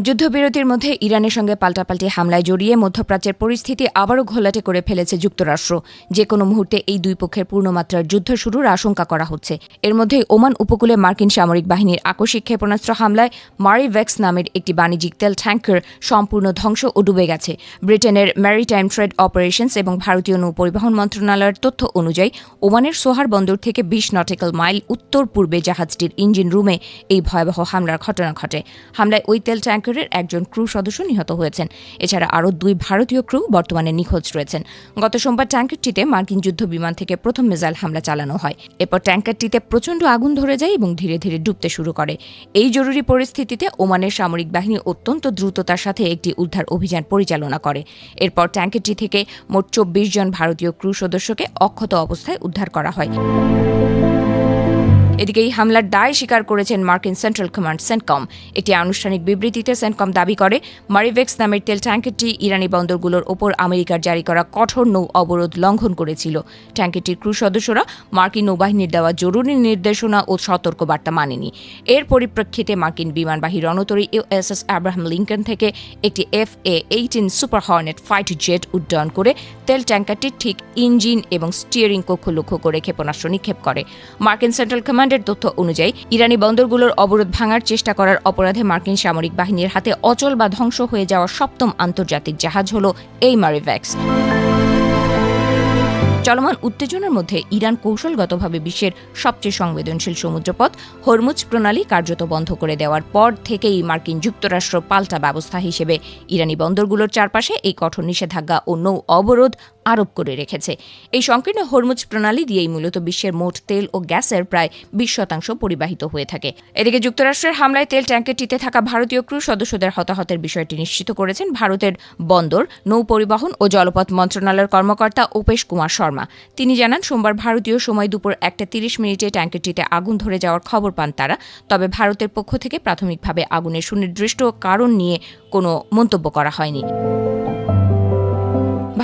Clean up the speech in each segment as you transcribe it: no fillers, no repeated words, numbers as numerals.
যুদ্ধবিরতির মধ্যে ইরানের সঙ্গে পাল্টাপাল্টি হামলায় জড়িয়ে মধ্যপ্রাচ্যের পরিস্থিতি আবারও ঘোলাটে করে ফেলেছে যুক্তরাষ্ট্র। যে কোনো মুহূর্তে এই দুই পক্ষের পূর্ণমাত্রার যুদ্ধ শুরুর আশঙ্কা করা হচ্ছে। এর মধ্যেই ওমান উপকূলে মার্কিন সামরিক বাহিনীর আকস্মিক ক্ষেপণাস্ত্র হামলায় মারিভেক্স নামের একটি বাণিজ্যিক তেল ট্যাঙ্কার সম্পূর্ণ ধ্বংস ও ডুবে গেছে। ব্রিটেনের ম্যারিটাইম ট্রেড অপারেশনস এবং ভারতীয় নৌ পরিবহন মন্ত্রণালয়ের তথ্য অনুযায়ী ওমানের সোহার বন্দর থেকে ২০ নটিক্যাল মাইল উত্তর পূর্বে জাহাজটির ইঞ্জিন রুমে এই ভয়াবহ হামলার ঘটনা ঘটে। হামলায় ওই তেল ট্যাঙ্কারের একজন ক্রু সদস্য নিহত হয়েছেন। এছাড়া আরও ২ ভারতীয় ক্রু বর্তমানে নিখোঁজ রয়েছেন। গত সোমবার ট্যাঙ্কারটিতে মার্কিন যুদ্ধ বিমান থেকে প্রথম মিসাইল হামলা চালানো হয়। এরপর ট্যাঙ্কারটিতে প্রচণ্ড আগুন ধরে যায় এবং ধীরে ধীরে ডুবতে শুরু করে। এই জরুরি পরিস্থিতিতে ওমানের সামরিক বাহিনী অত্যন্ত দ্রুততার সাথে একটি উদ্ধার অভিযান পরিচালনা করে। এরপর ট্যাঙ্কারটি থেকে মোট ২৪ জন ভারতীয় ক্রু সদস্যকে অক্ষত অবস্থায় উদ্ধার করা হয়। এদিকে এই হামলার দায় স্বীকার করেছেন মার্কিন সেন্ট্রাল কমান্ড সেন্টকম। একটি আনুষ্ঠানিক বিবৃতিতে সেন্টকম দাবি করে, মারিভেক্স নামের তেল ট্যাঙ্কারটি ইরানি বন্দরগুলোর ওপর আমেরিকার জারি করা কঠোর নৌ অবরোধ লঙ্ঘন করেছিল। ট্যাঙ্কারটির ক্রু সদস্যরা মার্কিন নৌবাহিনীর দেওয়া জরুরি নির্দেশনা ও সতর্কবার্তা মানেনি। এর পরিপ্রেক্ষিতে মার্কিন বিমানবাহী রণতরী ইউএসএস আব্রাহাম লিঙ্কন থেকে একটি FA-18 super hornet fight jet উড্ডয়ন করে তেল ট্যাঙ্কারটির ঠিক ইঞ্জিন এবং স্টিয়ারিং কক্ষ লক্ষ্য করে ক্ষেপণাস্ত্র নিক্ষেপ করে। মার্কিন সেন্ট্রাল কমান্ডের তথ্য অনুযায়ী ইরানি বন্দরগুলোর অবরোধ ভাঙার চেষ্টা করার অপরাধে মার্কিন সামরিক বাহিনীর হাতে অচল বা ধ্বংস হয়ে যাওয়া ৭ম আন্তর্জাতিক জাহাজ হল এই মারিভেক্স। চলমান উত্তেজনার মধ্যে ইরান কৌশলগতভাবে বিশ্বের সবচেয়ে সংবেদনশীল সমুদ্রপথ হরমুজ প্রণালী কার্যত বন্ধ করে দেওয়ার পর থেকেই মার্কিন যুক্তরাষ্ট্র পাল্টা ব্যবস্থা হিসেবে ইরানি বন্দরগুলোর চারপাশে এই কঠোর নিষেধাজ্ঞা ও নৌ অবরোধ আরোপ করে রেখেছে। এই সংকীর্ণ হরমুজ প্রণালী দিয়েই মূলত বিশ্বের মোট তেল ও গ্যাসের প্রায় ২০% পরিবাহিত হয়ে থাকে। এদিকে যুক্তরাষ্ট্রের হামলায় তেল ট্যাঙ্কারটিতে থাকা ভারতীয় ক্রু সদস্যদের হতাহতের বিষয়টি নিশ্চিত করেছেন ভারতের বন্দর, নৌ পরিবহন ও জলপথ মন্ত্রণালয়ের কর্মকর্তা উপেশ কুমার শর্মা। তিনি জানান, সোমবার ভারতীয় সময় দুপুর ১:৩০ ট্যাঙ্কারটিতে আগুন ধরে যাওয়ার খবর পান তারা। তবে ভারতের পক্ষ থেকে প্রাথমিকভাবে আগুনের সুনির্দিষ্ট কারণ নিয়ে কোনো মন্তব্য করা হয়নি।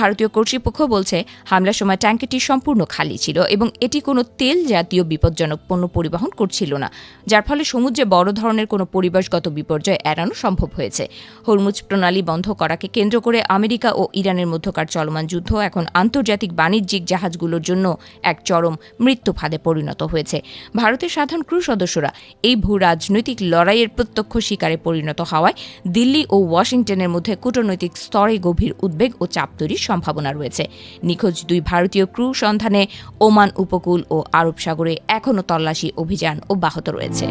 ভারতীয় কর্তৃপক্ষ বলছে, হামলার সময় ট্যাঙ্কারটি সম্পূর্ণ খালি ছিল এবং এটি কোনো তেল জাতীয় বিপজ্জনক পণ্য পরিবহন করছিল না, যার ফলে সমুদ্রে বড় ধরনের কোনো পরিবেশগত বিপর্যয় এড়ানো সম্ভব হয়েছে। হরমুজ প্রণালী বন্ধ করাকে কেন্দ্র করে আমেরিকা ও ইরানের মধ্যকার চলমান যুদ্ধ এখন আন্তর্জাতিক বাণিজ্যিক জাহাজগুলোর জন্য এক চরম মৃত্যু ফাঁদে পরিণত হয়েছে। ভারতের সাধারণ ক্রু সদস্যরা এই ভূ রাজনৈতিক লড়াইয়ের প্রত্যক্ষ শিকারে পরিণত হওয়ায় দিল্লি ও ওয়াশিংটনের মধ্যে কূটনৈতিক স্তরে গভীর উদ্বেগ ও চাপ তৈরির সম্ভাবনা রয়েছে। নিখোঁজ ২ ভারতীয় ক্রু সন্ধানে ওমান উপকূল ও আরব সাগরে এখনও তল্লাশি অভিযান অব্যাহত রয়েছে।